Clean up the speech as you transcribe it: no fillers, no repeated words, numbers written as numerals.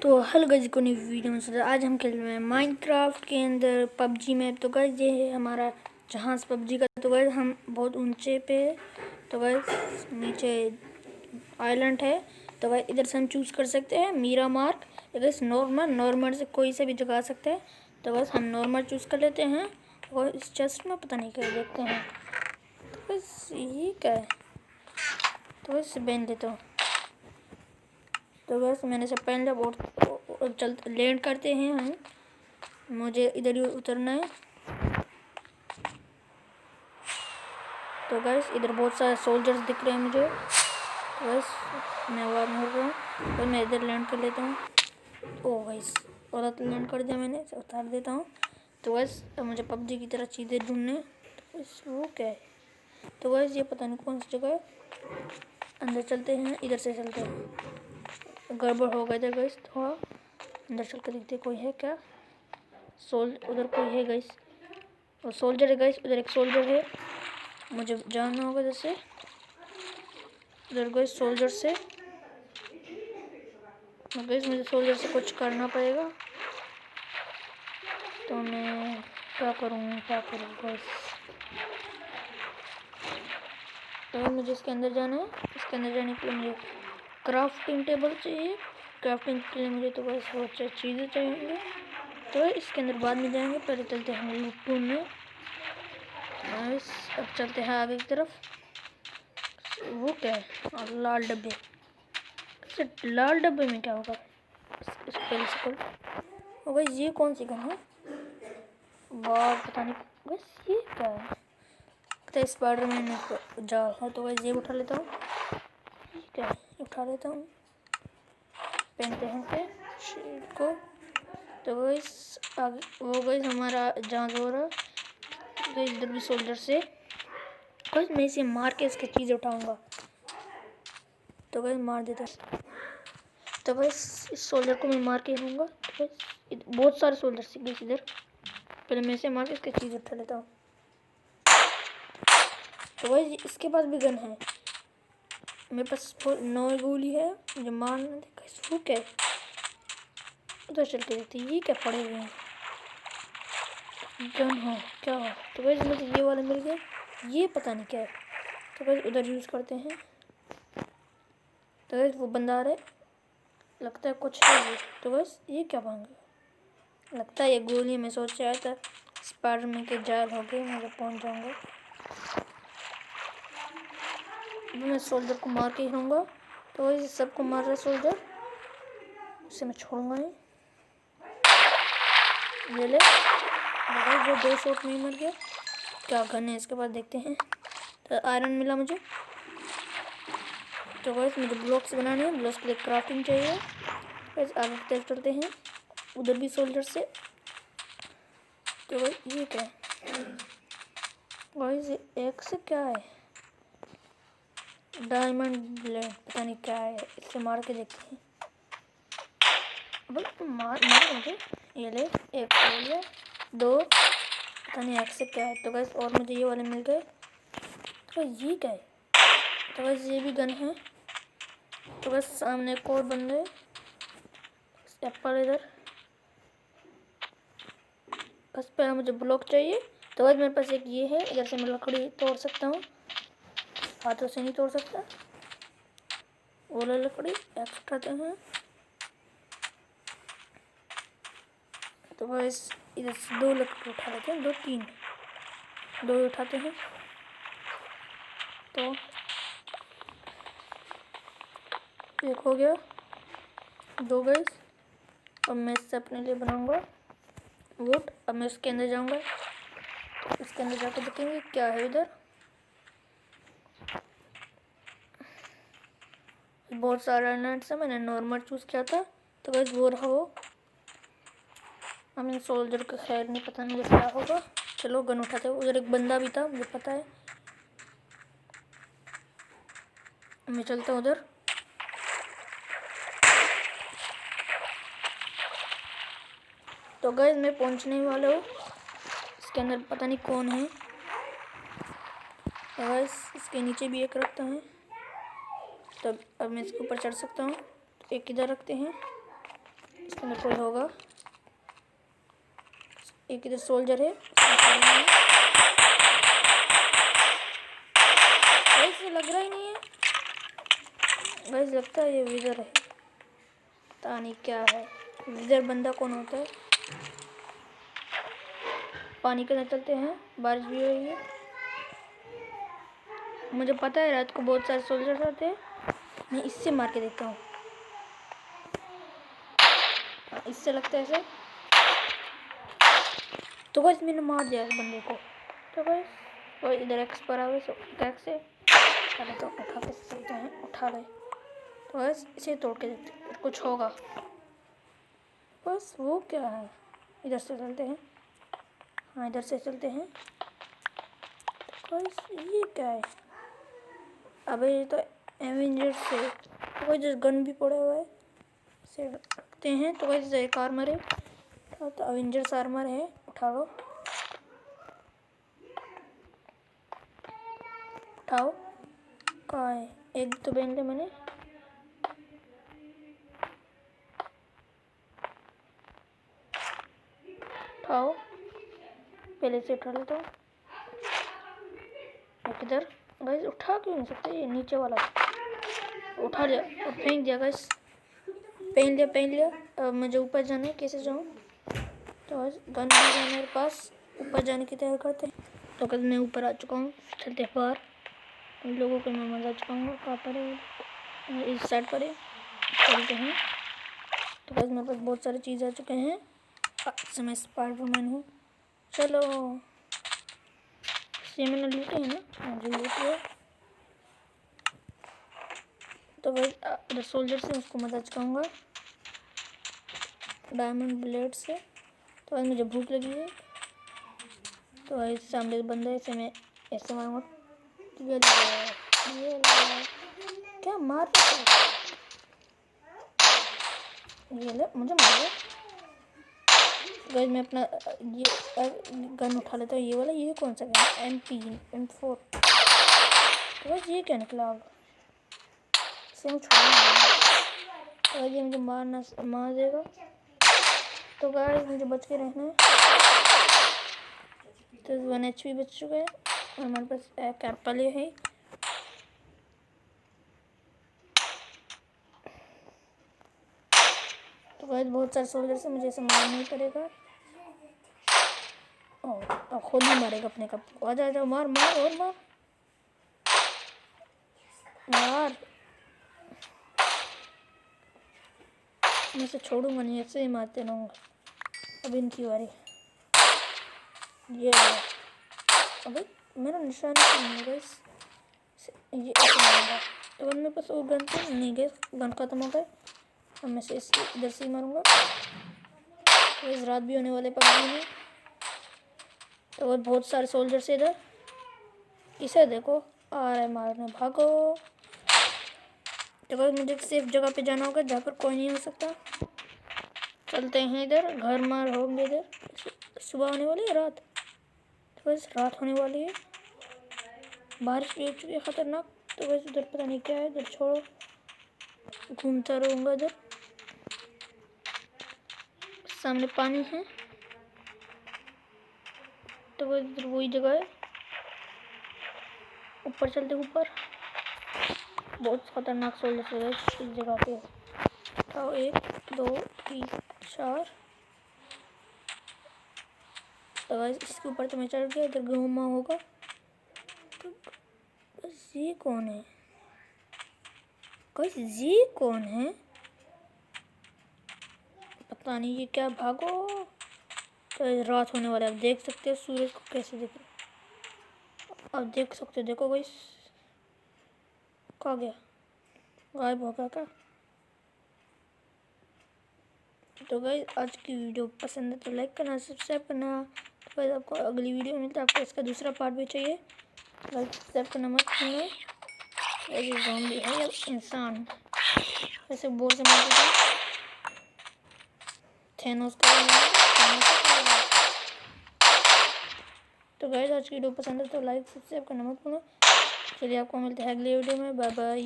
तो hello guys को नई वीडियो में आज हम खेल रहे हैं माइनक्राफ्ट के अंदर पबजी में। तो गाइस ये है हमारा जहाज पबजी का। तो गाइस हम बहुत ऊंचे पे है। तो गाइस नीचे आइलैंड है। तो गाइस इधर से हम चूज कर सकते हैं मीरा मार्क। गाइस नॉर्मल से कोई से भी जगा सकते हैं। तो गाइस हम नॉर्मल चूज कर लेते हैं। और इस चेस्ट में पता नहीं क्या देखते हैं। तो गाइस ये क्या है। तो गाइस बैन देता हूँ। तो बस मैंने सब पहन लिया और चल लैंड करते हैं हम। मुझे इधर ही उतरना है। तो गैस इधर बहुत सारे सोल्जर्स दिख रहे हैं मुझे। तो बस मैं वहाँ मुड़ रहा हूँ और मैं इधर लैंड कर लेता हूँ। ओह गैस औरत लैंड कर दिया मैंने, उतार देता हूँ। तो बस अब मुझे पबजी की तरह चीज़ें ढूंढने। तो बस वो क्या है। तो गैस ये पता नहीं कौन सी जगह है। अंदर चलते हैं, इधर से चलते हैं। गड़बड़ हो गया इधर गैस थोड़ा। अंदर चल कर देखते कोई है क्या। उधर कोई है गैस। और सोल्जर है गैस, उधर एक सोल्जर है। मुझे जानना होगा जैसे उधर गैस सोल्जर से। गैस मुझे सोल्जर से कुछ करना पड़ेगा। तो मैं क्या करूँ गैस। तो मुझे इसके अंदर जाना है। इसके अंदर जाने के लिए मुझे क्राफ्टिंग टेबल चाहिए। क्राफ्टिंग के लिए मुझे तो बस बहुत सारी चीज़ें चाहिए। तो इसके अंदर बाद में जाएंगे, पहले चलते हैं लूट ढूंढने। अब चलते हैं आगे की तरफ। वो क्या है, लाल डब्बे। लाल डब्बे में क्या होगा। इस पहले से खोल। और ये कौन सी गन है। वाह पता नहीं बस ये क्या है। तो स्पाइडरमैन जाल है। तो वैसे ये उठा लेता हूँ। क्या है, उठा लेता हूँ। पहनते हैं शीट को। तो वैस आगे वो गई हमारा जहाज हो रहा। इधर भी सोल्जर से कुछ मैं इसे मार के इसकी चीज़ उठाऊंगा। तो वैसे मार देता। तो वैसे इस सोल्जर को मैं मार के रहूँगा। तो वैसे बहुत सारे सोल्जर से गए इधर। पहले मैं इसे मार के इसकी चीज़ उठा लेता हूँ। तो वैसे इसके पास भी गन है। मेरे पास 9 गोली है। मुझे मारना देखा इसको क्या है। उधर चल के देखते ये क्या पड़े हुए हैं। गन हो क्या हो। तो वैसे मुझे ये वाला मिल गया। ये पता नहीं क्या है। तो वैसे उधर यूज़ करते हैं। तो वैसे वो बंदा आ रहा है, लगता है कुछ है ये। तो बस ये क्या भांग गया। लगता है ये गोली में सोच रहा था स्पाइडरमैन के जाल हो गए, मैं पहुंच जाऊंगा। मैं सोल्जर को मार के ही रहूँगा। तो वैसे सबको मार रहा है सोल्जर, उसे मैं छोड़ूंगा नहीं। ये ले जो 2 शॉट में मर गया। क्या गन है इसके बाद देखते हैं। तो आयरन मिला मुझे। तो वैसे मुझे ब्लॉक्स बनाने हैं। ब्लॉक्स के लिए क्राफ्टिंग चाहिए। वैसे आगे की तरफ चलते हैं। उधर भी सोल्जर से। तो भाई ये क्या है। वैसे एक से क्या है, डायमंड ब्लेड पता नहीं क्या है। इससे मार के देखते हैं। मार मुझे। ये ले एक ले 2 पता नहीं एक से क्या है। तो बस और मुझे ये वाले मिल गए। तो ये क्या है। तो बस ये भी गन है। तो बस सामने एक और बंदे एप्पल इधर। बस पहले मुझे ब्लॉक चाहिए। तो बस मेरे पास एक ये है, इधर से मैं लकड़ी तोड़ सकता हूँ। हाथों से नहीं तोड़ सकता। ओला लकड़ी एक्स उठाते हैं। तो बस इधर से 2 लकड़ी उठा लेते हैं। 2 3 2 उठाते हैं। तो एक हो गया, 2 गैस। अब मैं इससे अपने लिए बनाऊंगा वुड। अब मैं इसके अंदर जाऊंगा। इसके अंदर जाकर देखेंगे क्या है इधर। बहुत सारा नट्स है। मैंने नॉर्मल चूज़ किया था। तो बस वो रहा वो। अब इन सोल्जर का खैर नहीं, पता नहीं क्या होगा। चलो गन उठाते हैं। उधर एक बंदा भी था मुझे पता है। मैं चलता हूँ उधर। तो गाइस मैं पहुँचने वाला हूँ। इसके अंदर पता नहीं कौन है। तो गाइस इसके नीचे भी एक रखता है। तब अब मैं इसके ऊपर चढ़ सकता हूँ। तो एक इधर रखते हैं। इसके अंदर कोई होगा। एक इधर सोल्जर है, वैसे लग रहा ही नहीं है, वैसे लगता है ये विजर है, पता नहीं क्या है। विजर बंदा कौन होता है। पानी के अंदर चलते हैं, बारिश भी हो रही है। मुझे पता है रात को बहुत सारे सोल्जर्स आते हैं, मैं इससे मार के देखता हूँ। इससे लगता है ऐसे, तो बस मैंने मार दिया इस बंदे को। तो बस वो इधर एक्स पर आ गए, एक्स से पहले तो उठा के सकते हैं, उठा ले। तो बस इसे तोड़ के देखते कुछ होगा। बस वो क्या है, इधर से चलते हैं, हाँ इधर से चलते हैं। तो बस ये क्या है, अबे ये तो एवेंजर्स से, तो कोई जैसे गन भी पड़ा हुआ है, इसे रखते हैं। तो वैसे एक आर्मर है, तो एवेंजर्स आर्मर है, उठा लो, उठाओ। कहाँ है, एक तो पहन लिया मैंने। उठाओ, पहले से उठा लेता हूँ। किधर गाइस, उठा क्यों नहीं सकते, ये नीचे वाला उठा लिया और फेंक दिया गाइस। पहन लिया। अब मुझे ऊपर जाना है, कैसे जाऊँ। तो बस गन भी है मेरे पास, ऊपर जाने की तैयारी करते हैं। तो कल मैं ऊपर आ चुका हूँ, चलते बाहर। उन लोगों को मैं मजा चुकाऊँगा। कहाँ पर है, इस साइड पर है, चलते हैं। तो बस मेरे पास बहुत सारी चीज़ आ चुके हैं, मैं स्पाइडरमैन हूँ। चलो, ये मैंने लूटे है ना, मुझे लूट लिया। तो बस उधर सोल्जर से उसको मजा चुकाऊँगा डायमंड ब्लेड से। तो आज मुझे भूख लगी है, तो इस सामने बंदा है, इसे मैं ऐसे मारूंगा। ये क्या मार रहा है, ये ले मुझे मार गया। गाइस मैं अपना ये गन उठा लेता हूँ, ये वाला। ये कौन सा गन, M4। तो गाइस ये क्या निकला, अब इसे मैं छोड़ूंगा। तो ये मुझे मार देगा। तो गाइस मुझे बच के रहना है। तो 1 HP बच चुका है, और हमारे पास एक एप्पल है। तो गाइस बहुत सारे सोल्जर से मुझे ऐसे मारना नहीं पड़ेगा। और खुद ही मारेगा अपने कप को। आजा मार और मार यार, मैं इसे छोड़ूंगा नहीं, ऐसे ही मारते रहूँगा। अब इनकी बारी, ये अबे मेरा निशान नहीं है गाइस, ये ऐसे मारूंगा। तो मेरे पास और गन तो नहीं गए, गन खत्म हो गए। अब मैं से इधर से ही मारूंगा। तो इस रात भी होने वाले पबजी में। तो बहुत सारे सोल्जर से इधर, इसे देखो आ रहा है मारने, भागो। तो मुझे सेफ जगह पे जाना होगा जहाँ पर कोई नहीं हो सकता। चलते हैं इधर, घर मार होंगे इधर। सुबह होने वाली है, रात, तो बस रात होने वाली है। बारिश भी हो चुकी है खतरनाक। तो बस उधर पता नहीं क्या है, इधर छोड़ो, घूमता रहूँगा। इधर सामने पानी है, तो बस इधर वही जगह है। ऊपर चलते, ऊपर बहुत खतरनाक सोल्जर है इस जगह पे। तो 1 2 3 4। तो बस इसके ऊपर तो मैं चढ़ गया, इधर घूमा होगा। तो बस ये कौन है, गाइस ये कौन है, पता नहीं ये क्या, भागो। तो रात होने वाला है, आप देख सकते हो सूरज को कैसे दिख रहा है। आप देख सकते हो, देखो गाइस, कहाँ गया, गायब हो गया क्या। तो गाइस आज की वीडियो पसंद है तो लाइक करना, सब्सक्राइब करना। तो गाइस आपको अगली वीडियो मिलता है, आपको इसका दूसरा पार्ट भी चाहिए, लाइक सब्सक्राइब करना मत भूलना। ये ज़ॉम्बी है या इंसान, वैसे बोल से मारते थे थैनोस का। तो गाइस आज की वीडियो पसंद है तो लाइक सब्सक्राइब करना मत भूलना। चलिए आपको मिलते हैं अगली वीडियो में, बाय बाय।